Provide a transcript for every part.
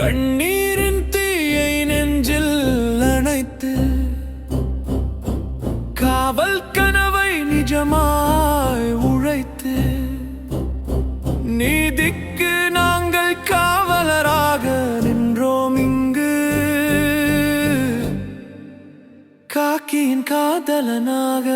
கண்ணீரின் தீயை நெஞ்சில் அணைத்து காவல் கனவை நிஜமாய் உழைத்து நீதிக்கு நாங்கள் காவலராக நின்றோம் இங்கு காக்கியின் காதலனாக.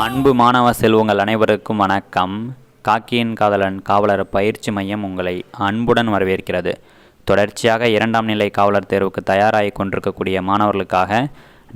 அன்பு மாணவ செல்வங்கள் அனைவருக்கும் வணக்கம். காக்கியின் காதலன் காவலர் பயிற்சி மையம் உங்களை அன்புடன் வரவேற்கிறது. தொடர்ச்சியாக 2ஆம் நிலை காவலர் தேர்வுக்கு தயாராகி கொண்டிருக்கக்கூடிய மாணவர்களுக்காக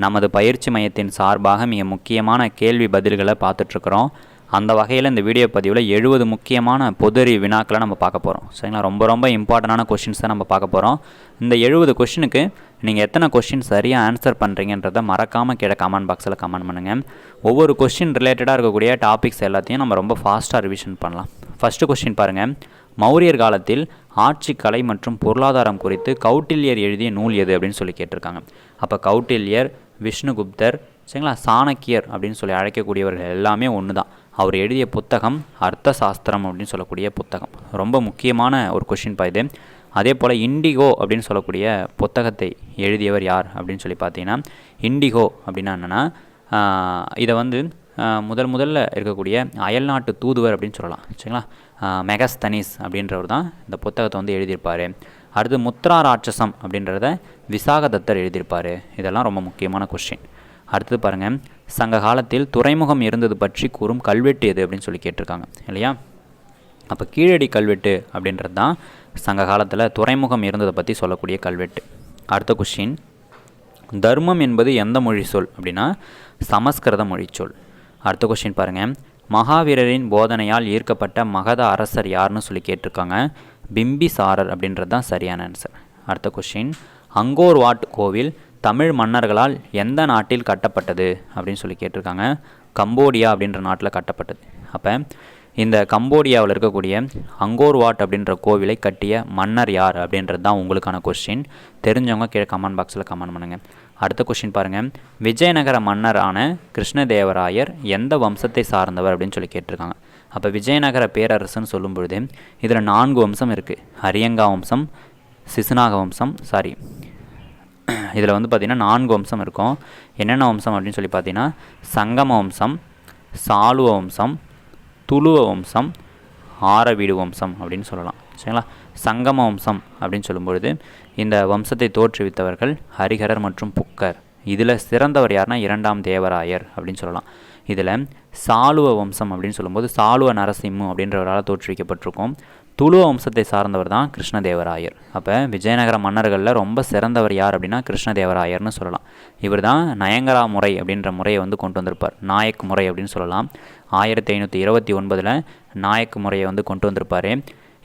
நமது பயிற்சி மையத்தின் சார்பாக மிக முக்கியமான கேள்வி பதில்களை பார்த்துட்ருக்குறோம். அந்த வகையில் இந்த வீடியோ பதிவில் 70 முக்கியமான பொதுறிவு வினாக்களை நம்ம பார்க்க போகிறோம். சரிங்களா, ரொம்ப இம்பார்ட்டண்டான கொஷின்ஸ் தான் நம்ம பார்க்க போகிறோம். இந்த 70 கொஷினுக்கு நீங்கள் எத்தனை கொஷின் சரியாக ஆன்சர் பண்ணுறீங்கன்றதை மறக்காமல் கீழே கமெண்ட் பாக்ஸில் கமெண்ட் பண்ணுங்கள். ஒவ்வொரு கொஷின் ரிலேட்டடாக இருக்கக்கூடிய டாபிக்ஸ் எல்லாத்தையும் நம்ம ரொம்ப ஃபாஸ்ட்டாக ரிவிஷன் பண்ணலாம். ஃபஸ்ட்டு கொஷின் பாருங்கள். மௌரியர் காலத்தில் ஆட்சி, கலை மற்றும் பொருளாதாரம் குறித்து கௌட்டில்யர் எழுதிய நூல் எது அப்படின்னு சொல்லி கேட்டிருக்காங்க. அப்போ கௌட்டில்யர், விஷ்ணுகுப்தர், சரிங்களா, சாணக்கியர் அப்படின்னு சொல்லி அழைக்கக்கூடியவர்கள் எல்லாமே ஒன்று தான். அவர் எழுதிய புத்தகம் அர்த்த சாஸ்திரம் அப்படின்னு சொல்லக்கூடிய புத்தகம். ரொம்ப முக்கியமான ஒரு கொஷின் இது. அதே போல் இண்டிகோ அப்படின்னு சொல்லக்கூடிய புத்தகத்தை எழுதியவர் யார் அப்படின்னு சொல்லி பார்த்தீங்கன்னா, இண்டிகோ அப்படின்னா என்னென்னா, இதை வந்து முதல்ல இருக்கக்கூடிய அயல்நாட்டு தூதுவர் அப்படின்னு சொல்லலாம். சரிங்களா, மெகஸ்தனிஸ் அப்படின்றவர் தான் இந்த புத்தகத்தை வந்து எழுதியிருப்பார். அடுத்து முத்ரா ராட்சசம் அப்படின்றத விசாகதத்தர் எழுதியிருப்பார். இதெல்லாம் ரொம்ப முக்கியமான கொஸ்டின். அடுத்தது பாருங்கள். சங்க காலத்தில் துறைமுகம் இருந்தது பற்றி கூறும் கல்வெட்டு எது அப்படின்னு சொல்லி கேட்டிருக்காங்க இல்லையா. அப்போ கீழடி கல்வெட்டு அப்படின்றது தான் சங்க காலத்தில் துறைமுகம் இருந்ததை பற்றி சொல்லக்கூடிய கல்வெட்டு. அடுத்த கொஸ்டின். தர்மம் என்பது எந்த மொழி சொல் அப்படின்னா சமஸ்கிருத மொழி சொல். அடுத்த கொஸ்டின் பாருங்கள். மகாவீரரின் போதனையால் ஈர்க்கப்பட்ட மகத அரசர் யாருன்னு சொல்லி கேட்டிருக்காங்க. பிம்பிசாரர் அப்படின்றது தான் சரியான ஆன்சர். அடுத்த கொஸ்டின். அங்கோர் வாட் கோவில் தமிழ் மன்னர்களால் எந்த நாட்டில் கட்டப்பட்டது அப்படின்னு சொல்லி கேட்டிருக்காங்க. கம்போடியா அப்படின்ற நாட்டில் கட்டப்பட்டது. அப்போ இந்த கம்போடியாவில் இருக்கக்கூடிய அங்கோர் வாட் அப்படின்ற கோவிலை கட்டிய மன்னர் யார் அப்படின்றது தான் உங்களுக்கான கொஸ்டின். தெரிஞ்சவங்க கீழே கமெண்ட் பாக்ஸில் கமெண்ட் பண்ணுங்கள். அடுத்த கொஸ்டின் பாருங்கள். விஜயநகர மன்னரான கிருஷ்ணதேவராயர் எந்த வம்சத்தை சார்ந்தவர் அப்படின்னு சொல்லி கேட்டிருக்காங்க. அப்போ விஜயநகர பேரரசுன்னு சொல்லும் பொழுது இதில் 4 வம்சம் இருக்குது. அரியங்கா வம்சம், சிசுநாக வம்சம், இதில் வந்து பார்த்திங்கன்னா 4 வம்சம் இருக்கும். என்னென்ன வம்சம் அப்படின்னு சொல்லி பார்த்தீங்கன்னா சங்கம வம்சம், சாளுவ வம்சம், துளுவ வம்சம், ஆரவீடு வம்சம் அப்படின்னு சொல்லலாம். சரிங்களா, சங்கம வம்சம் அப்படின்னு சொல்லும்பொழுது இந்த வம்சத்தை தோற்றுவித்தவர்கள் ஹரிஹரர் மற்றும் புக்கர். இதில் சிறந்தவர் யாருன்னா 2ஆம் தேவராயர் அப்படின்னு சொல்லலாம். இதில் சாளுவ வம்சம் அப்படின்னு சொல்லும்போது சாளுவ நரசிம்மு அப்படின்றவரால் தோற்றுவிக்கப்பட்டிருக்கும். துளுவ வம்சத்தை சார்ந்தவர் தான் கிருஷ்ணதேவராயர். அப்போ விஜயநகர மன்னர்களில் ரொம்ப சிறந்தவர் யார் அப்படின்னா கிருஷ்ணதேவராயர்னு சொல்லலாம். இவர் தான் நயங்கரா முறை அப்படின்ற முறையை வந்து கொண்டு வந்திருப்பார். நாயக் முறை அப்படின்னு சொல்லலாம். 1529 நாயக் முறையை வந்து கொண்டு வந்திருப்பார்.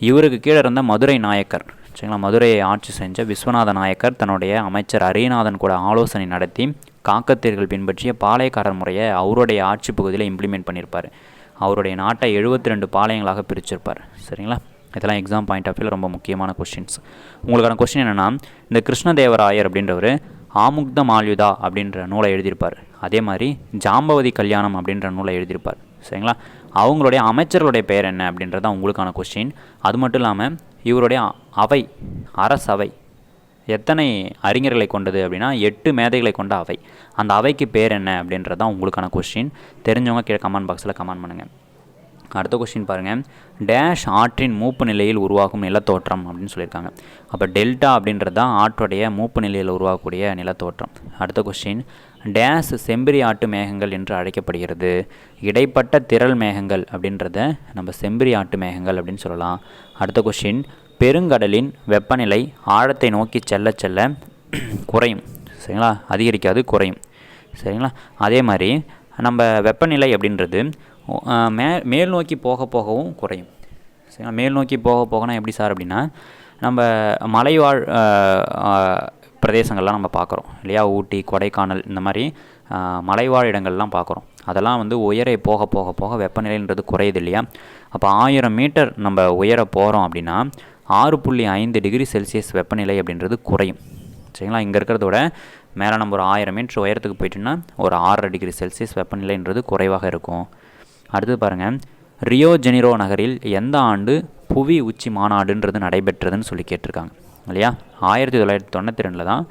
இவருக்கு கீழே இருந்த மதுரை நாயக்கர், சரிங்களா, மதுரையை ஆட்சி செஞ்ச விஸ்வநாத நாயக்கர் தன்னுடைய அமைச்சர் அரியநாதன் கூட ஆலோசனை நடத்தி காக்கத்தியர்கள் பின்பற்றிய பாளையக்காரர் முறையை அவருடைய ஆட்சி பகுதியில் இம்ப்ளிமெண்ட் பண்ணியிருப்பார். அவருடைய நாட்டை 72 பாளையங்களாக பிரிச்சிருப்பார். சரிங்களா, இதெல்லாம் எக்ஸாம் பாயிண்ட் ஆஃப் வியூவில் ரொம்ப முக்கியமான கொஸ்டின்ஸ். உங்களுக்கான கொஸ்டின் என்னென்னா, இந்த கிருஷ்ணதேவராயர் அப்படின்றவர் ஆமுக்த மால்யுதா அப்படின்ற நூலை எழுதியிருப்பார். அதே மாதிரி ஜாம்பவதி கல்யாணம் அப்படின்ற நூலை எழுதியிருப்பார். சரிங்களா, அவங்களுடைய அமைச்சர்களுடைய பெயர் என்ன அப்படின்றதான் உங்களுக்கான கொஸ்டின். அது மட்டும் இல்லாமல் இவருடைய அவை, அரசவை எத்தனை அறிஞர்களை கொண்டது அப்படின்னா 8 மேதைகளை கொண்ட அவை. அந்த அவைக்கு பேர் என்ன அப்படின்றது தான் உங்களுக்கான கொஸ்டின். தெரிஞ்சவங்க கீழே கமெண்ட் பாக்ஸில் கமெண்ட் பண்ணுங்கள். அடுத்த கொஸ்டின் பாருங்கள். டேஷ் ஆற்றின் மூப்பு நிலையில் உருவாகும் நிலத்தோற்றம் அப்படின்னு சொல்லியிருக்காங்க. அப்போ டெல்டா அப்படின்றது தான் ஆற்றுடைய மூப்பு நிலையில் உருவாகக்கூடிய நிலத்தோற்றம். அடுத்த கொஸ்டின். டேஷ் செம்பரி ஆட்டு மேகங்கள் என்று அழைக்கப்படுகிறது. இடைப்பட்ட திரள் மேகங்கள் அப்படின்றத நம்ம செம்பரி ஆட்டு மேகங்கள் அப்படின்னு சொல்லலாம். அடுத்த கொஸ்டின். பெருங்கடலின் வெப்பநிலை ஆழத்தை நோக்கி செல்ல செல்ல குறையும். சரிங்களா, அதிகரிக்காது, குறையும். சரிங்களா, அதே மாதிரி நம்ம வெப்பநிலை அப்படின்றது மேல் நோக்கி போகவும் குறையும். சரிங்களா, மேல் நோக்கி போகனா எப்படி சார் அப்படின்னா, நம்ம மலைவாழ் பிரதேசங்கள்லாம் நம்ம பார்க்குறோம் இல்லையா. ஊட்டி, கொடைக்கானல் இந்த மாதிரி மலைவாழ் இடங்கள்லாம் பார்க்குறோம். அதெல்லாம் வந்து உயர போக வெப்பநிலைன்றது குறையுது இல்லையா. அப்போ 1000 மீட்டர் நம்ம உயர போகிறோம் அப்படின்னா 6.5 டிகிரி செல்சியஸ் வெப்பநிலை அப்படின்றது குறையும். சரிங்களா, இங்கே இருக்கிறதோட மேலே நம்ம ஒரு 1000 மீட்டர் உயரத்துக்கு போயிட்டோம்னா ஒரு 6.5 டிகிரி செல்சியஸ் வெப்பநிலைன்றது குறைவாக இருக்கும். அடுத்து பாருங்கள், ரியோ ஜெனிரோ நகரில் எந்த ஆண்டு புவி உச்சி மாநாடுன்றது நடைபெற்றதுன்னு சொல்லி கேட்டிருக்காங்க இல்லையா. 1992 தான்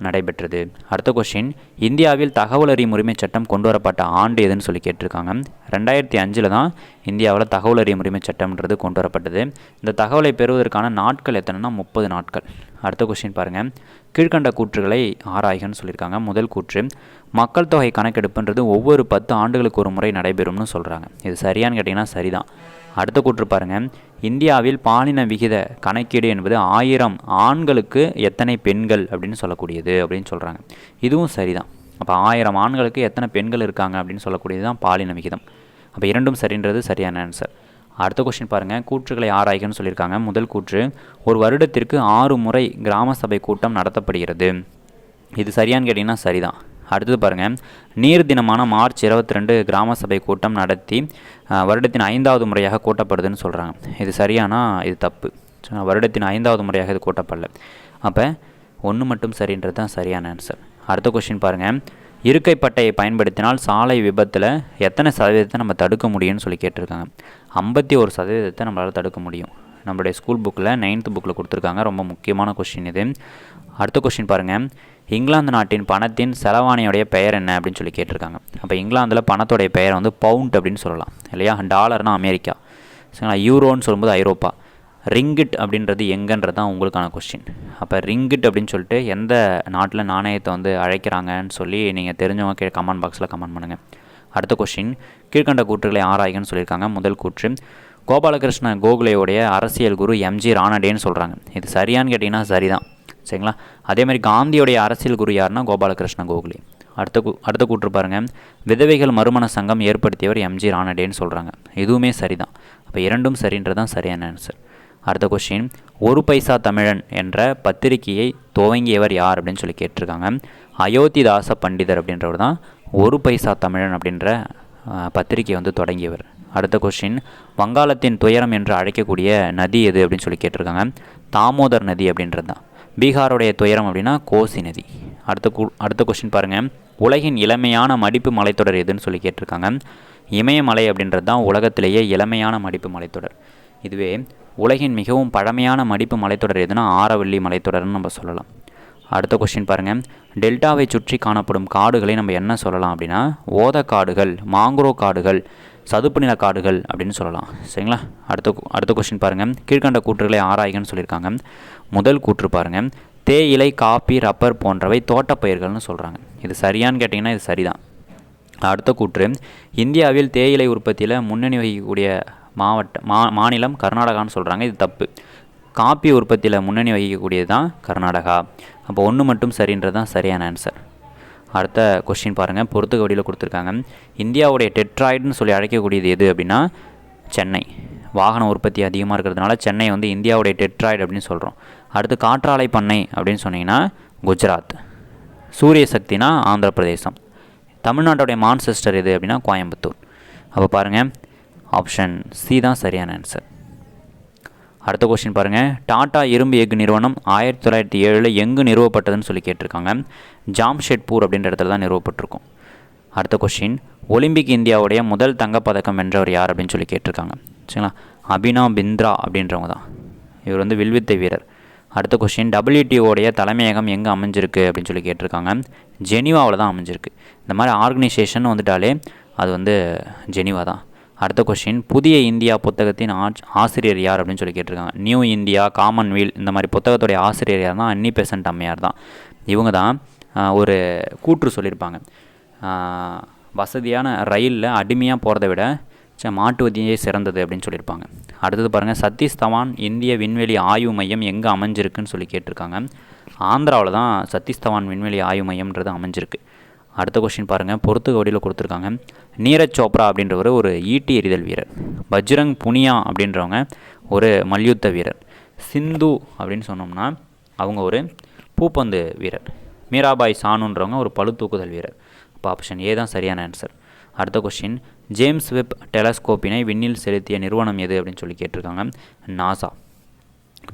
நடைபெற்றது. அடுத்த கொஸ்டின், இந்தியாவில் தகவல் அறியும் உரிமை சட்டம் கொண்டு வரப்பட்ட ஆண்டு எதுன்னு சொல்லி கேட்டிருக்காங்க. 2005 தான் இந்தியாவில் தகவல் அறியும் உரிமை சட்டம்ன்றது கொண்டு வரப்பட்டது. இந்த தகவலை பெறுவதற்கான நாட்கள் எத்தனைனா 30 நாட்கள். அடுத்த கொஸ்டின் பாருங்கள், கீழ்கண்ட கூற்றுகளை ஆராய்கன்னு சொல்லியிருக்காங்க. முதல் கூற்று, மக்கள் தொகை கணக்கெடுப்புன்றது ஒவ்வொரு 10 ஆண்டுகளுக்கு ஒரு முறை நடைபெறும்னு சொல்கிறாங்க. இது சரியான்னு கேட்டிங்கன்னா சரிதான். அடுத்த கூற்று பாருங்கள், இந்தியாவில் பாலின விகித கணக்கீடு என்பது 1000 ஆண்களுக்கு எத்தனை பெண்கள் அப்படின்னு சொல்லக்கூடியது அப்படின்னு சொல்கிறாங்க. இதுவும் சரிதான். அப்போ 1000 ஆண்களுக்கு எத்தனை பெண்கள் இருக்காங்க அப்படின்னு சொல்லக்கூடியது தான் பாலின விகிதம். அப்போ இரண்டும் சரின்றது சரியான ஆன்சர். அடுத்த கொஸ்டின் பாருங்கள், கூற்றுகளை ஆராய்கன்னு சொல்லியிருக்காங்க. முதல் கூற்று, ஒரு வருடத்திற்கு 6 முறை கிராம சபை கூட்டம் நடத்தப்படுகிறது. இது சரியான்னு கேட்டிங்கன்னா சரிதான். அடுத்தது பாருங்கள், நீர் தினமான மார்ச் 22 கிராம சபை கூட்டம் நடத்தி வருடத்தின் 5வது முறையாக கூட்டப்படுதுன்னு சொல்கிறாங்க. இது சரியானா இது தப்பு. வருடத்தின் 5வது முறையாக இது கூட்டப்படல. அப்போ ஒன்று மட்டும் சரின்றது தான் சரியான ஆன்சர். அடுத்த கொஸ்டின் பாருங்கள், இருக்கை பட்டையை பயன்படுத்தினால் சாலை விபத்தில் எத்தனை சதவீதத்தை நம்ம தடுக்க முடியும்னு சொல்லி கேட்டிருக்காங்க. 51% நம்மளால் தடுக்க முடியும். நம்மளுடைய ஸ்கூல் புக்கில் 9th புக்கில் கொடுத்துருக்காங்க. ரொம்ப முக்கியமான கொஸ்டின் இது. அடுத்த கொஸ்டின் பாருங்கள், இங்கிலாந்து நாட்டின் பணத்தின் செலவாணியோடைய பெயர் என்ன அப்படின்னு சொல்லி கேட்டிருக்காங்க. அப்போ இங்கிலாந்தில் பணத்தோடைய பெயர் வந்து பவுண்ட் அப்படின்னு சொல்லலாம் இல்லையா. டாலர்னால் அமெரிக்கா, சரிங்களா. யூரோன்னு சொல்லும்போது ஐரோப்பா. ரிங்கிட் அப்படின்றது எங்கன்றது தான் உங்களுக்கான கொஸ்டின். அப்போ ரிங்கிட் அப்படின்னு சொல்லிட்டு எந்த நாட்டில் நாணயத்தை வந்து அழைக்கிறாங்கன்னு சொல்லி நீங்கள் தெரிஞ்சவங்க கமெண்ட் பாக்ஸில் கமெண்ட் பண்ணுங்கள். அடுத்த கொஸ்டின், கீழ்கண்ட கூற்றுகளை ஆராய்கன்னு சொல்லியிருக்காங்க. முதல் கூற்று, கோபாலகிருஷ்ண கோகலேயோடைய அரசியல் குரு எம்ஜி ராணடேன்னு சொல்கிறாங்க. இது சரியான்னு கேட்டிங்கன்னா சரிதான், சரிங்களா. அதேமாதிரி காந்தியோடைய அரசியல் குரு யாருன்னா கோபாலகிருஷ்ண கோகலே. அடுத்த கூற்று பாருங்கள், விதவைகள் மறுமண சங்கம் ஏற்படுத்தியவர் எம்ஜி ராணடேன்னு சொல்கிறாங்க. இதுவுமே சரிதான். அப்போ இரண்டும் சரின்றதான் சரியான ஆன்சர். அடுத்த கொஸ்டின், ஒரு பைசா தமிழன் என்ற பத்திரிகையை துவங்கியவர் யார் அப்படின்னு சொல்லி கேட்டிருக்காங்க. அயோத்திதாச பண்டிதர் அப்படின்றவர் தான் ஒரு பைசா தமிழன் அப்படின்ற பத்திரிகை வந்து தொடங்கியவர். அடுத்த கொஸ்டின், வங்காளத்தின் துயரம் என்று அழைக்கக்கூடிய நதி எது அப்படின்னு சொல்லி கேட்டிருக்காங்க. தாமோதர் நதி அப்படின்றது தான். பீகாருடைய துயரம் அப்படின்னா கோசி நதி. அடுத்த கொஸ்டின் பாருங்கள், உலகின் இளமையான மடிப்பு மலைத்தொடர் எதுன்னு சொல்லி கேட்டிருக்காங்க. இமயமலை அப்படின்றது தான் உலகத்திலேயே இளமையான மடிப்பு மலைத்தொடர். இதுவே உலகின் மிகவும் பழமையான மடிப்பு மலைத்தொடர் எதுனா ஆரவல்லி மலைத்தொடர்னு நம்ம சொல்லலாம். அடுத்த கொஸ்டின் பாருங்கள், டெல்டாவை சுற்றி காணப்படும் காடுகளை நம்ம என்ன சொல்லலாம் அப்படின்னா ஓத காடுகள், மாங்குரோ காடுகள், சதுப்பு நில காடுகள் அப்படின்னு சொல்லலாம், சரிங்களா. அடுத்த கொஸ்டின் பாருங்கள், கீழ்கண்ட கூற்றுகளை ஆராய்கன்னு சொல்லியிருக்காங்க. முதல் கூற்று பாருங்கள், தேயிலை, காப்பி, ரப்பர் போன்றவை தோட்டப்பயிர்கள்னு சொல்கிறாங்க. இது சரியான்னு கேட்டிங்கன்னா இது சரிதான். அடுத்த கூற்று, இந்தியாவில் தேயிலை உற்பத்தியில் முன்னணி வகிக்கக்கூடிய மாநிலம் கர்நாடகான்னு சொல்கிறாங்க. இது தப்பு. காப்பி உற்பத்தியில் முன்னணி வகிக்கக்கூடியது தான் கர்நாடகா. அப்போ ஒன்று மட்டும் சரின்றது தான் சரியான ஆன்சர். அடுத்த கொஸ்டின் பாருங்கள், பொறுத்துக்க வடிவில் கொடுத்துருக்காங்க. இந்தியாவுடைய டெட்ராய்டுன்னு சொல்லி அழைக்கக்கூடியது எது அப்படின்னா சென்னை. வாகன உற்பத்தி அதிகமாக இருக்கிறதுனால சென்னை வந்து இந்தியாவுடைய டெட்ராய்டு அப்படின்னு சொல்கிறோம். அடுத்து காற்றாலை பண்ணை அப்படின்னு சொன்னீங்கன்னா குஜராத். சூரிய சக்தினா ஆந்திர பிரதேசம். தமிழ்நாட்டுடைய மான்செஸ்டர் எது அப்படின்னா கோயம்புத்தூர். அப்போ பாருங்கள், ஆப்ஷன் சி தான் சரியான ஆன்சர். அடுத்த கொஸ்டின் பாருங்கள், டாடா இரும்பு எஃகு நிறுவனம் 1907 எங்கு நிறுவப்பட்டதுன்னு சொல்லி கேட்டிருக்காங்க. ஜாம்ஷெட்பூர் அப்படின்ற இடத்துல தான் நிறுவப்பட்டிருக்கும். அடுத்த கொஸ்டின், ஒலிம்பிக் இந்தியாவுடைய முதல் தங்கப்பதக்கம் வென்றவர் யார் அப்படின்னு சொல்லி கேட்டிருக்காங்க, சரிங்களா. அபினவ் பிந்த்ரா அப்படின்றவங்க தான். இவர் வந்து வில்வித்தை வீரர். அடுத்த கொஸ்டின், WTOடைய தலைமையகம் எங்கே அமைஞ்சிருக்கு அப்படின்னு சொல்லி கேட்டிருக்காங்க. ஜெனீவாவில் தான் அமைஞ்சிருக்கு. இந்த மாதிரி ஆர்கனைசேஷன் வந்துட்டாலே அது வந்து ஜெனீவா தான். அடுத்த கொஸ்டின், புதிய இந்தியா புத்தகத்தின் ஆசிரியர் யார் அப்படின்னு சொல்லி கேட்டிருக்காங்க. நியூ இந்தியா, காமன்வெல்த் இந்த மாதிரி புத்தகத்துடைய ஆசிரியர் யார் தான் அன்னி பெசன்ட் அம்மையார் தான். இவங்க தான் ஒரு கூற்று சொல்லியிருப்பாங்க, வசதியான ரயிலில் அடிமையாக போகிறத விட மாட்டு வண்டியே சிறந்தது அப்படின்னு சொல்லியிருப்பாங்க. அடுத்தது பாருங்கள், சதீஷ் தவான் இந்திய விண்வெளி ஆய்வு மையம் எங்கே அமைஞ்சிருக்குன்னு சொல்லி கேட்டிருக்காங்க. ஆந்திராவில் தான் சதீஷ் தவான் விண்வெளி ஆய்வு மையம்ன்றது அமைஞ்சிருக்கு. அடுத்த கொஸ்டின் பாருங்கள், பொறுத்துக்க வடிவில் கொடுத்துருக்காங்க. நீரஜ் சோப்ரா அப்படின்றவர் ஒரு ஈட்டி எறிதல் வீரர். பஜ்ரங் புனியா அப்படின்றவங்க ஒரு மல்யுத்த வீரர். சிந்து அப்படின்னு சொன்னோம்னா அவங்க ஒரு பூப்பந்து வீரர். மீராபாய் சானுன்றவங்க ஒரு பளு தூக்குதல் வீரர். அப்போ ஆப்ஷன் ஏ தான் சரியான ஆன்சர். அடுத்த கொஸ்டின், ஜேம்ஸ் வெப் டெலஸ்கோப்பினை விண்ணில் செலுத்திய நிறுவனம் எது அப்படின்னு சொல்லி கேட்டிருக்காங்க. நாசா.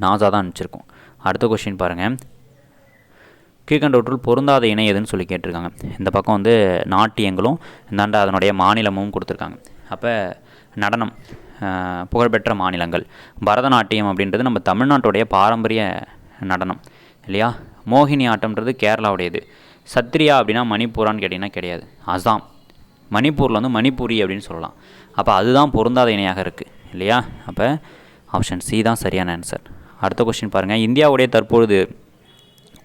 நாசா தான் அனுப்பிச்சிருக்கோம். அடுத்த கொஷின் பாருங்கள். கீழ்கண்டவற்றுள் பொருந்தாத இணை எதுன்னு சொல்லி கேட்டிருக்காங்க. இந்த பக்கம் வந்து நாட்டியங்களும் இந்தாண்ட அதனுடைய மாநிலமும் கொடுத்துருக்காங்க. அப்போ நடனம் புகழ்பெற்ற மாநிலங்கள். பரதநாட்டியம் அப்படின்றது நம்ம தமிழ்நாட்டுடைய பாரம்பரிய நடனம் இல்லையா. மோகினி ஆட்டம்ன்றது கேரளாவுடையது. சத்ரியா அப்படின்னா மணிப்பூரான்னு கேட்டிங்கன்னா கிடையாது, அசாம். மணிப்பூரில் வந்து மணிப்பூரி அப்படின்னு சொல்லலாம். அப்போ அதுதான் பொருந்தாத இணையாக இருக்குது இல்லையா. அப்போ ஆப்ஷன் சி தான் சரியான ஆன்சர். அடுத்த கொஸ்டின் பாருங்கள். இந்தியாவுடைய தற்பொழுது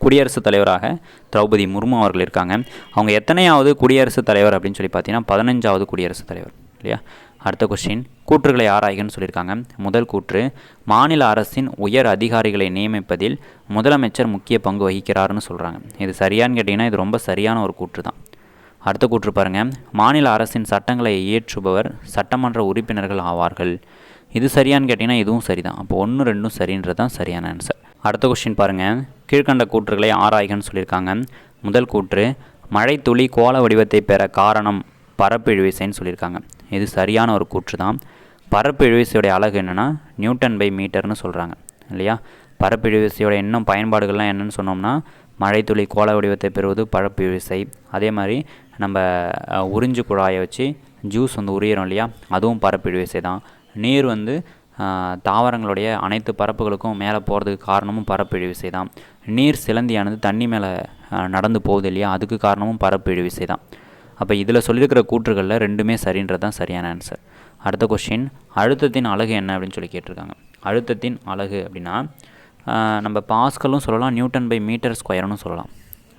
குடியரசுத் தலைவராக திரௌபதி முர்மு அவர்கள் இருக்காங்க. அவங்க எத்தனையாவது குடியரசுத் தலைவர் அப்படின்னு சொல்லி பார்த்தீங்கன்னா 15வது குடியரசுத் தலைவர் இல்லையா. அடுத்த கொஸ்டின். கூற்றுகளை ஆராய்கன்னு சொல்லியிருக்காங்க. முதல் கூற்று, மாநில அரசின் உயர் அதிகாரிகளை நியமிப்பதில் முதலமைச்சர் முக்கிய பங்கு வகிக்கிறாருன்னு சொல்கிறாங்க. இது சரியான்னு கேட்டிங்கன்னா இது ரொம்ப சரியான ஒரு கூற்று தான். அடுத்த கூற்று பாருங்கள். மாநில அரசின் சட்டங்களை இயற்றுபவர் சட்டமன்ற உறுப்பினர்கள் ஆவார்கள். இது சரியான்னு கேட்டிங்கன்னா இதுவும் சரிதான். அப்போ 1, 2 சரின்றது தான் சரியான ஆன்சர். அடுத்த கொஸ்டின் பாருங்கள். கீழ்கண்ட கூற்றுகளை ஆராய்கன்னு சொல்லியிருக்காங்க. முதல் கூற்று, மழை துளி கோள வடிவத்தை பெற காரணம் பரப்பு இழுவிசைன்னு சொல்லியிருக்காங்க. இது சரியான ஒரு கூற்று தான். பரப்பு இழுவிசையோடைய அலகு என்னென்னா Nm/மீட்டர்னு சொல்கிறாங்க இல்லையா. பரப்பு இழுவிசையோட இன்னும் பயன்பாடுகள்லாம் என்னென்னு சொன்னோம்னா மழை துளி கோள வடிவத்தை பெறுவது பரப்பு இழுவிசை. அதே மாதிரி நம்ம உறிஞ்சு குழாயை வச்சு ஜூஸ் வந்து உரியறோம் இல்லையா, அதுவும் பரப்பு இழுவிசை தான். நீர் வந்து தாவரங்களுடைய அனைத்து பரப்புகளுக்கும் மேலே போகிறதுக்கு காரணமும் பரப்பு இழுவிசை தான். நீர் சிலந்தியானது தண்ணி மேலே நடந்து போகுது இல்லையா, அதுக்கு காரணமும் பரப்பு இழுவிசை தான். அப்போ இதில் சொல்லியிருக்கிற கூற்றுகளில் 2மே சரின்றது தான் சரியான ஆன்சர். அடுத்த கொஸ்டின். அழுத்தத்தின் அலகு என்ன அப்படின்னு சொல்லி கேட்டிருக்காங்க. அழுத்தத்தின் அலகு அப்படின்னா நம்ம பாஸ்கலும் சொல்லலாம், Nm/மீட்டர் சொல்லலாம்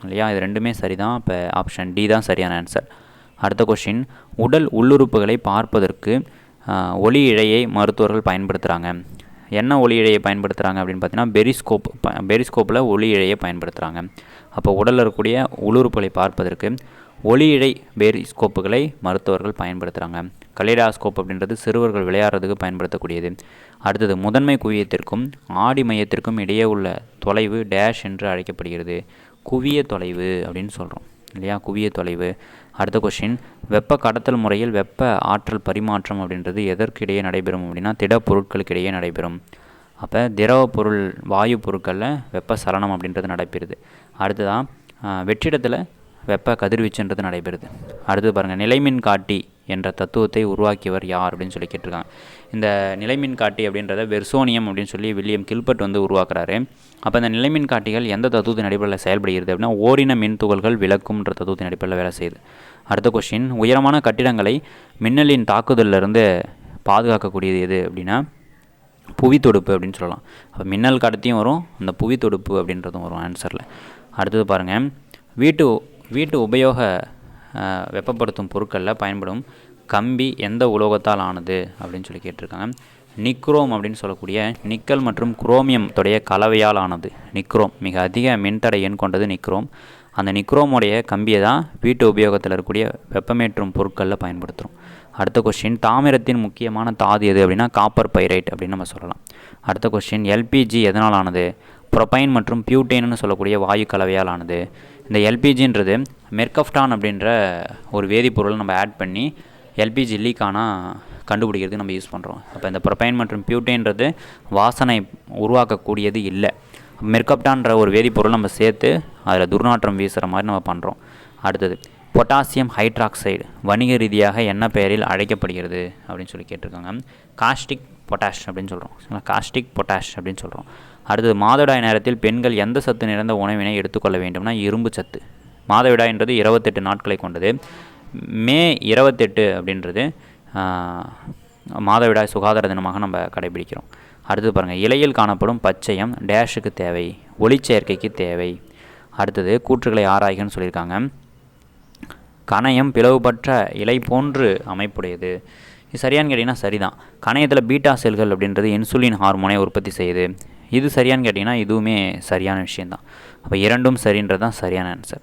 இல்லையா. இது 2மே சரி தான். இப்போ ஆப்ஷன் டி தான் சரியான ஆன்சர். அடுத்த கொஸ்டின். உடல் உள்ளுறுப்புகளை பார்ப்பதற்கு ஒளி இழையை மருத்துவர்கள் பயன்படுத்துகிறாங்க. என்ன ஒளி இழையை பயன்படுத்துகிறாங்க அப்படின்னு பார்த்தீங்கன்னா பெரிஸ்கோப்பில் ஒளி இழையை பயன்படுத்துகிறாங்க. அப்போ உடலில் இருக்கக்கூடிய உள்ளுறுப்புகளை பார்ப்பதற்கு ஒளி இழை பெரிஸ்கோப்புகளை மருத்துவர்கள் பயன்படுத்துகிறாங்க. கலைடாஸ்கோப் அப்படின்றது சிறுவர்கள் விளையாடுறதுக்கு பயன்படுத்தக்கூடியது. அடுத்தது, முதன்மை குவியத்திற்கும் ஆடி மையத்திற்கும் இடையே உள்ள தொலைவு டேஷ் என்று அழைக்கப்படுகிறது. குவிய தொலைவு அப்படின்னு சொல்கிறோம் இல்லையா, குவிய தொலைவு. அடுத்த கொஸ்டின். வெப்ப கடத்தல் முறையில் வெப்ப ஆற்றல் பரிமாற்றம் அப்படின்றது எதற்கிடையே நடைபெறும் அப்படின்னா திடப்பொருட்களுக்கு இடையே நடைபெறும். அப்போ திரவ பொருள் வாயு பொருட்களில் வெப்ப சலனம் அப்படின்றது நடைபெறுது. அடுத்ததான் வெற்றிடத்தில் வெப்ப கதிர்வீச்சுன்றது நடைபெறுது. அடுத்து பாருங்கள். நிலைமின் காட்டி என்ற தத்துவத்தை உருவாக்கியவர் யார் அப்படின்னு சொல்லி கேட்டிருக்காங்க. இந்த நிலைமின் காட்டி அப்படின்றத வெர்சோனியம் அப்படின்னு சொல்லி வில்லியம் கில்பர்ட் வந்து உருவாக்குறாரு. அப்போ இந்த நிலைமின் காட்டிகள் எந்த தத்துவத்தின் அடிப்படையில் செயல்படுகிறது அப்படின்னா ஓரின மின் துகள்கள் விளக்கும்ன்ற தத்துவத்தின் அடிப்படையில் வேலை செய்யுது. அடுத்த கொஸ்டின். உயரமான கட்டிடங்களை மின்னலின் தாக்குதலிருந்து பாதுகாக்கக்கூடியது எது அப்படின்னா புவி தொடுப்பு அப்படின்னு சொல்லலாம். அப்போ மின்னல் கடத்தியும் வரும், அந்த புவி தொடுப்பு அப்படின்றதும் வரும் ஆன்சரில். அடுத்தது பாருங்கள். வீட்டு உபயோக வெப்பப்படுத்தும் பொருட்களில் பயன்படும் கம்பி எந்த உலோகத்தால் ஆனது அப்படின்னு சொல்லி கேட்டிருக்காங்க. நிக்ரோம் அப்படின்னு சொல்லக்கூடிய நிக்கல் மற்றும் குரோமியம் உடைய கலவையால் ஆனது நிக்ரோம். மிக அதிக மின்தடை எண் கொண்டது நிக்ரோம். அந்த நிக்ரோமுடைய கம்பியை தான் வீட்டு உபயோகத்தில் இருக்கக்கூடிய வெப்பமேற்றும் பொருட்களில் பயன்படுத்துகிறோம். அடுத்த கொஸ்டின். தாமிரத்தின் முக்கியமான தாது எது அப்படின்னா காப்பர் பைரைட் அப்படின்னு நம்ம சொல்லலாம். அடுத்த கொஸ்டின். எல்பிஜி எதனால் ஆனது? ப்ரொபைன் மற்றும் பியூட்டேன்னு சொல்லக்கூடிய வாயு கலவையால் ஆனது. இந்த எல்பிஜின்றது மெர்கப்டான் அப்படின்ற ஒரு வேதிப்பொருள் நம்ம ஆட் பண்ணி எல்பிஜி லீக் ஆனால் கண்டுபிடிக்கிறது நம்ம யூஸ் பண்ணுறோம். அப்போ இந்த ப்ரொபைன் மற்றும் பியூட்டேன்றது வாசனை உருவாக்கக்கூடியது இல்லை. மெர்கப்டான்ற ஒரு வேதிப்பொருள் நம்ம சேர்த்து அதில் துர்நாற்றம் வீசுகிற மாதிரி நம்ம பண்ணுறோம். அடுத்தது, பொட்டாசியம் ஹைட்ராக்சைடு வணிக ரீதியாக என்ன பெயரில் அழைக்கப்படுகிறது அப்படின்னு சொல்லி கேட்டிருக்காங்க. காஸ்டிக் பொட்டாஷ் அப்படின்னு சொல்கிறோம். காஸ்டிக் பொட்டாஷ் அப்படின்னு சொல்கிறோம். அடுத்தது, மாதவிடாய் நேரத்தில் பெண்கள் எந்த சத்து நிறைந்த உணவினை எடுத்துக்கொள்ள வேண்டும்னா இரும்பு சத்து. மாதவிடாய்ன்றது 28 நாட்களை கொண்டது. மே 28 அப்படின்றது மாதவிடாய் சுகாதார தினமாக நம்ம கடைபிடிக்கிறோம். அடுத்தது பாருங்கள். இலையில் காணப்படும் பச்சையம் டேஷுக்கு தேவை, ஒளிச்சேர்க்கைக்கு தேவை. அடுத்தது, கூற்றுகளை ஆராய்கன்னு சொல்லியிருக்காங்க. கணையம் பிளவுபற்ற இலை போன்று அமைப்புடையது. இது சரியான்னு கேட்டிங்கன்னா சரிதான். கணையத்தில் பீட்டா செல்கள் அப்படின்றது இன்சுலின் ஹார்மோனை உற்பத்தி செய்யுது. இது சரியான்னு கேட்டிங்கன்னா இதுவுமே சரியான விஷயந்தான். அப்போ இரண்டும் சரின்றது தான் சரியான ஆன்சர்.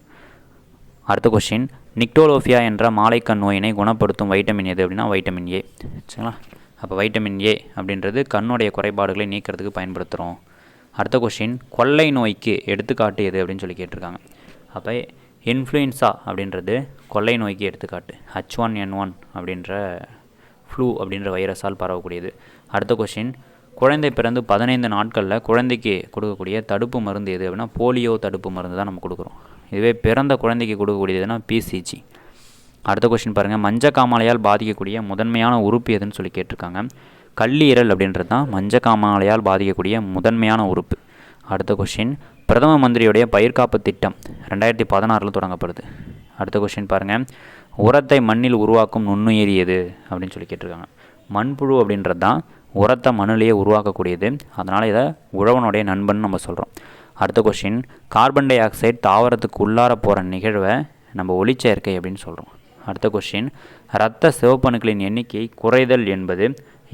அடுத்த கொஸ்டின். நிக்டோலோஃபியா என்ற மாலைக்கண் நோயினை குணப்படுத்தும் வைட்டமின் எது அப்படின்னா வைட்டமின் ஏ. சரிங்களா. அப்போ வைட்டமின் ஏ அப்படின்றது கண்ணுடைய குறைபாடுகளை நீக்கிறதுக்கு பயன்படுத்துகிறோம். அடுத்த கொஸ்டின். கொள்ளை நோய்க்கு எடுத்துக்காட்டு எது அப்படின்னு சொல்லி கேட்டிருக்காங்க. அப்போ இன்ஃப்ளூயன்ஸா அப்படின்றது கொள்ளை நோய்க்கு எடுத்துக்காட்டு. H1N1 அப்படின்ற ஃப்ளூ அப்படின்ற வைரஸால் பரவக்கூடியது. அடுத்த கொஸ்டின். குழந்தை பிறந்து 15 நாட்களில் குழந்தைக்கு கொடுக்கக்கூடிய தடுப்பு மருந்து எது அப்படின்னா போலியோ தடுப்பு மருந்து தான் நம்ம கொடுக்குறோம். இதுவே பிறந்த குழந்தைக்கு கொடுக்கக்கூடியதுன்னா பிசிஜி. அடுத்த கொஸ்டின் பாருங்கள், மஞ்சக்காமாலையால் பாதிக்கக்கூடிய முதன்மையான உறுப்பு எதுன்னு சொல்லி கேட்டிருக்காங்க. கல்லீரல் அப்படின்றது தான் மஞ்சக்காமாலையால் பாதிக்கக்கூடிய முதன்மையான உறுப்பு. அடுத்த கொஸ்டின், பிரதம மந்திரியுடைய பயிர்காப்பு திட்டம் 2016 தொடங்கப்படுது. அடுத்த கொஸ்டின் பாருங்கள், உரத்தை மண்ணில் உருவாக்கும் நுண்ணுயிரி எது அப்படின்னு சொல்லி கேட்டிருக்காங்க. மண்புழு அப்படின்றது தான் உரத்தை மண்ணிலேயே உருவாக்கக்கூடியது. அதனால் இதை உழவனுடைய நண்பன் நம்ம சொல்கிறோம். அடுத்த கொஸ்டின், கார்பன் டை ஆக்சைடு தாவரத்துக்கு உள்ளார போகிற நிகழ்வை நம்ம ஒளிச்சேர்க்கை அப்படின்னு சொல்கிறோம். அடுத்த கொஸ்டின், இரத்த சிவப்பணுக்களின் எண்ணிக்கை குறைதல் என்பது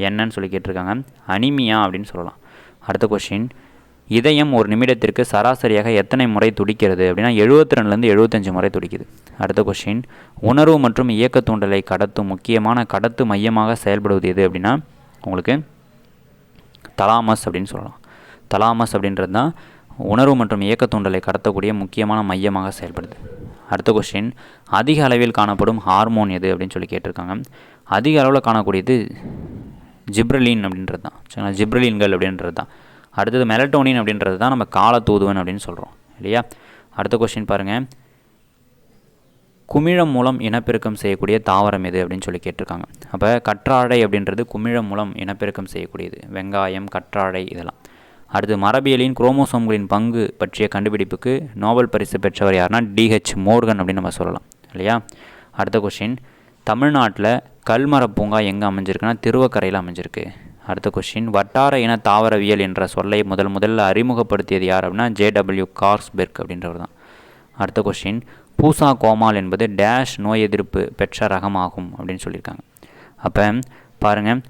என்னன்னு சொல்லி கேட்டிருக்காங்க. அனிமியா அப்படின்னு சொல்லலாம். அடுத்த கொஸ்டின், இதயம் ஒரு நிமிடத்திற்கு சராசரியாக எத்தனை முறை துடிக்கிறது அப்படின்னா 72லேருந்து 75 முறை துடிக்குது. அடுத்த கொஸ்டின், உணர்வு மற்றும் இயக்க தூண்டலை கடத்தும் முக்கியமான கடத்து மையமாக செயல்படுவது எது அப்படின்னா உங்களுக்கு தலாமஸ் அப்படின்னு சொல்லலாம். தலாமஸ் அப்படின்றது தான் உணர்வு மற்றும் இயக்க தூண்டலை கடத்தக்கூடிய முக்கியமான மையமாக செயல்படுது. அடுத்த கொஸ்டின், அதிக அளவில் காணப்படும் ஹார்மோன் எது அப்படின்னு சொல்லி கேட்டிருக்காங்க. அதிக அளவில் காணக்கூடியது ஜிப்ரலின் அப்படின்றது தான். சரிங்களா, ஜிப்ரலின்கள் அப்படின்றது தான். அடுத்தது மெலட்டோனின் அப்படின்றது தான் நம்ம காலத்தூதுவன் அப்படின்னு சொல்கிறோம் இல்லையா. அடுத்த கொஸ்டின் பாருங்கள், குமிழம் மூலம் இனப்பெருக்கம் செய்யக்கூடிய தாவரம் எது அப்படின்னு சொல்லி கேட்டிருக்காங்க. அப்போ கற்றாழை அப்படின்றது குமிழம் மூலம் இனப்பெருக்கம் செய்யக்கூடியது. வெங்காயம், கற்றாழை இதெல்லாம். அடுத்து மரபியலின் குரோமோசோம்களின் பங்கு பற்றிய கண்டுபிடிப்புக்கு நோபல் பரிசு பெற்றவர் யாருன்னா டிஹெச் மோர்கன் அப்படின்னு நம்ம சொல்லலாம் இல்லையா. அடுத்த கொஸ்டின், தமிழ்நாட்டில் கல்மர பூங்கா எங்கே அமைஞ்சிருக்குன்னா திருவக்கரையில் அமைஞ்சிருக்கு. அடுத்த கொஸ்டின், வட்டார இன தாவரவியல் என்ற சொல்லை முதல்ல அறிமுகப்படுத்தியது யார் அப்படின்னா ஜேடபிள்யூ கார்ஸ்பெர்க் அப்படின்றவர் தான். அடுத்த கொஸ்டின், பூசா கோமால் என்பது டேஷ் நோய் எதிர்ப்பு பெற்ற ரகமாகும் அப்படின்னு சொல்லியிருக்காங்க. அப்போ பாருங்கள்,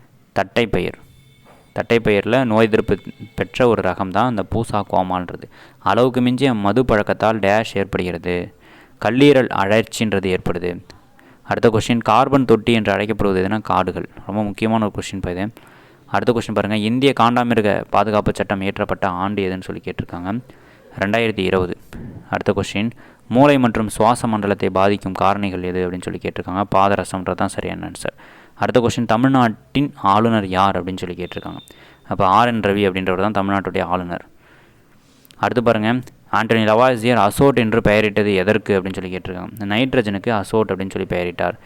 தட்டைப்பயிரில் நோய் எதிர்ப்பு பெற்ற ஒரு ரகம் தான் இந்த பூசா கோமால்ன்றது. அளவுக்கு மிஞ்சிய மது பழக்கத்தால் டேஷ் ஏற்படுகிறது, கல்லீரல் அழற்சின்றது ஏற்படுது. அடுத்த கொஸ்டின், கார்பன் தொட்டி என்று அழைக்கப்படுவது எதுனா காடுகள். ரொம்ப முக்கியமான ஒரு கொஸ்டின் இது. அடுத்த கொஸ்டின் பாருங்கள், இந்திய காண்டாமிருக பாதுகாப்பு சட்டம் இயற்றப்பட்ட ஆண்டு எதுன்னு சொல்லி கேட்டிருக்காங்க. 2020. அடுத்த கொஸ்டின், மூளை மற்றும் சுவாச மண்டலத்தை பாதிக்கும் காரணிகள் எது அப்படின்னு சொல்லி கேட்டிருக்காங்க. பாதரசம்ன்றது தான் சரியான ஆன்சர். அடுத்த கொஸ்டின், தமிழ்நாட்டின் ஆளுநர் யார் அப்படின்னு சொல்லி கேட்டிருக்காங்க. அப்போ ஆர்.என். ரவி அப்படின்றவர் தான் தமிழ்நாட்டுடைய ஆளுநர். அடுத்து பாருங்கள், ஆண்டனி லவாசியர் அசோட் என்று பெயரிட்டது எதற்கு அப்படின்னு சொல்லி கேட்டிருக்காங்க. நைட்ரஜனுக்கு அசோட் அப்படின்னு சொல்லி பெயரிட்டார்.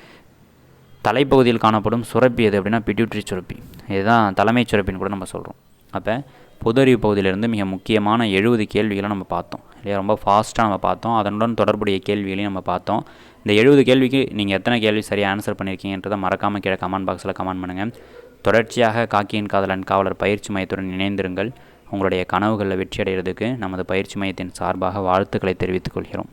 தலைப்பகுதியில் காணப்படும் சுரப்பி எது அப்படின்னா பிட்யூட்ரி சுரப்பி. இதுதான் தலைமைச் சுரப்பின்னு கூட நம்ம சொல்கிறோம். அப்போ பொது அறிவு பகுதியிலிருந்து மிக முக்கியமான 70 கேள்விகளை நம்ம பார்த்தோம் இல்லையா. ரொம்ப ஃபாஸ்ட்டாக நம்ம பார்த்தோம். அதனுடன் தொடர்புடைய கேள்விகளையும் நம்ம பார்த்தோம். இந்த 70 கேள்விக்கு நீங்கள் எத்தனை கேள்வி சரியாக ஆன்சர் பண்ணியிருக்கீங்கன்றதை மறக்காமல் கீழே கமெண்ட் பாக்ஸில் கமெண்ட் பண்ணுங்கள். தொடர்ச்சியாக காக்கியின் காதலன் காவலர் பயிற்சி மையத்துடன் இணைந்திருங்கள். உங்களுடைய கனவுகளில் வெற்றி அடைகிறதுக்கு நமது பயிற்சி மையத்தின் சார்பாக வாழ்த்துக்களை தெரிவித்துக் கொள்கிறோம்.